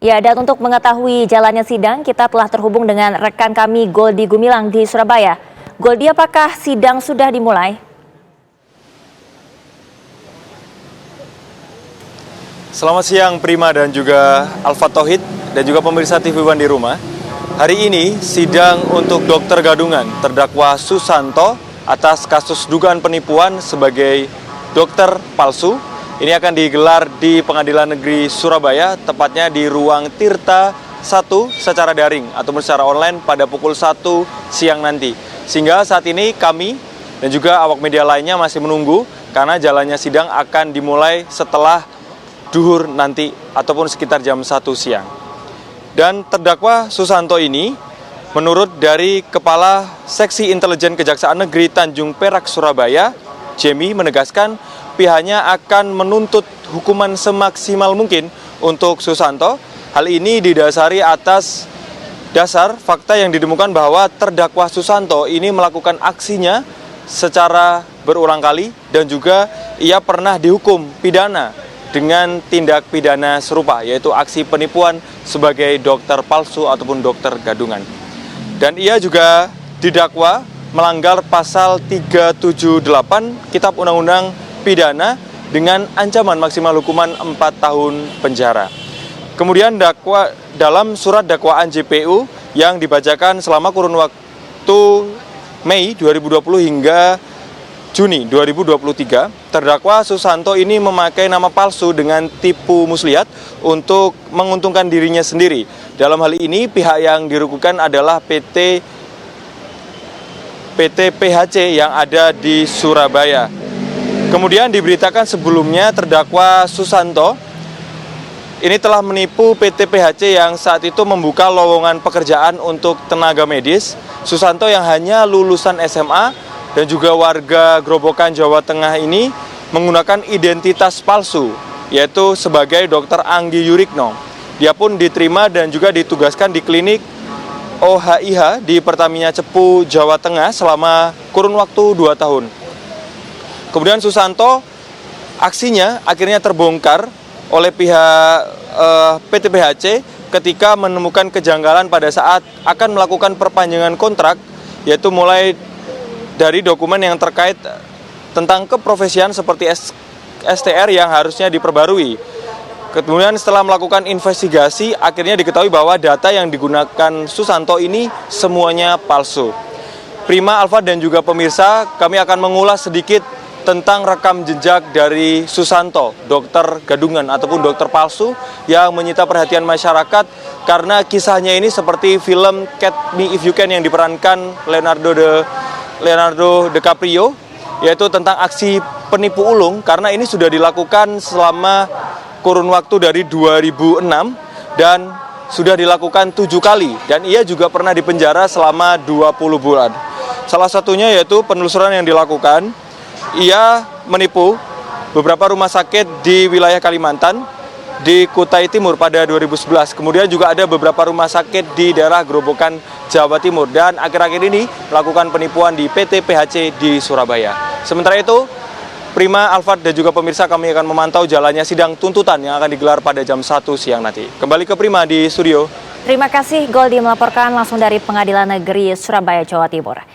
Ya, dan untuk mengetahui jalannya sidang, kita telah terhubung dengan rekan kami Goldi Gumilang di Surabaya. Goldi, apakah sidang sudah dimulai? Selamat siang Prima dan juga Alfa Tauhid dan juga pemirsa TV One di rumah. Hari ini sidang untuk Dokter Gadungan terdakwa Susanto atas kasus dugaan penipuan sebagai dokter palsu. Ini akan digelar di Pengadilan Negeri Surabaya, tepatnya di ruang Tirta 1 secara daring ataupun secara online pada pukul 1 siang nanti. Sehingga saat ini kami dan juga awak media lainnya masih menunggu karena jalannya sidang akan dimulai setelah duhur nanti ataupun sekitar jam 1 siang. Dan terdakwa Susanto ini menurut dari Kepala Seksi Intelijen Kejaksaan Negeri Tanjung Perak Surabaya, Jemi menegaskan pihaknya akan menuntut hukuman semaksimal mungkin untuk Susanto. Hal ini didasari atas dasar fakta yang ditemukan bahwa terdakwa Susanto ini melakukan aksinya secara berulang kali dan juga ia pernah dihukum pidana dengan tindak pidana serupa, yaitu aksi penipuan sebagai dokter palsu ataupun dokter gadungan. Dan ia juga didakwa melanggar pasal 378 Kitab Undang-Undang Pidana dengan ancaman maksimal hukuman 4 tahun penjara. Kemudian dalam surat dakwaan JPU yang dibacakan selama kurun waktu Mei 2020 hingga Juni 2023, terdakwa Susanto ini memakai nama palsu dengan tipu muslihat untuk menguntungkan dirinya sendiri. Dalam hal ini pihak yang dirugikan adalah PT PHC yang ada di Surabaya. Kemudian diberitakan sebelumnya terdakwa Susanto ini telah menipu PT PHC yang saat itu membuka lowongan pekerjaan untuk tenaga medis. Susanto yang hanya lulusan SMA dan juga warga Grobogan, Jawa Tengah ini menggunakan identitas palsu, yaitu sebagai Dr. Anggi Yurikno. Dia pun diterima dan juga ditugaskan di klinik OHIH di Pertamina Cepu, Jawa Tengah selama kurun waktu 2 tahun. Kemudian Susanto aksinya akhirnya terbongkar oleh pihak PT PHC ketika menemukan kejanggalan pada saat akan melakukan perpanjangan kontrak, yaitu mulai dari dokumen yang terkait tentang keprofesian seperti STR yang harusnya diperbarui. Kemudian setelah melakukan investigasi, akhirnya diketahui bahwa data yang digunakan Susanto ini semuanya palsu. Prima, Alfa, dan juga pemirsa, kami akan mengulas sedikit tentang rekam jejak dari Susanto, dokter gadungan ataupun dokter palsu yang menyita perhatian masyarakat karena kisahnya ini seperti film Catch Me If You Can yang diperankan Leonardo DiCaprio, yaitu tentang aksi penipu ulung karena ini sudah dilakukan selama kurun waktu dari 2006 dan sudah dilakukan 7 kali dan ia juga pernah dipenjara selama 20 bulan. Salah satunya yaitu penelusuran yang dilakukan, ia menipu beberapa rumah sakit di wilayah Kalimantan, di Kutai Timur pada 2011. Kemudian juga ada beberapa rumah sakit di daerah Grobogan, Jawa Timur. Dan akhir-akhir ini melakukan penipuan di PT PHC di Surabaya. Sementara itu, Prima, Alfat, dan juga pemirsa, kami akan memantau jalannya sidang tuntutan yang akan digelar pada jam 1 siang nanti. Kembali ke Prima di studio. Terima kasih Goldi melaporkan langsung dari Pengadilan Negeri Surabaya, Jawa Timur.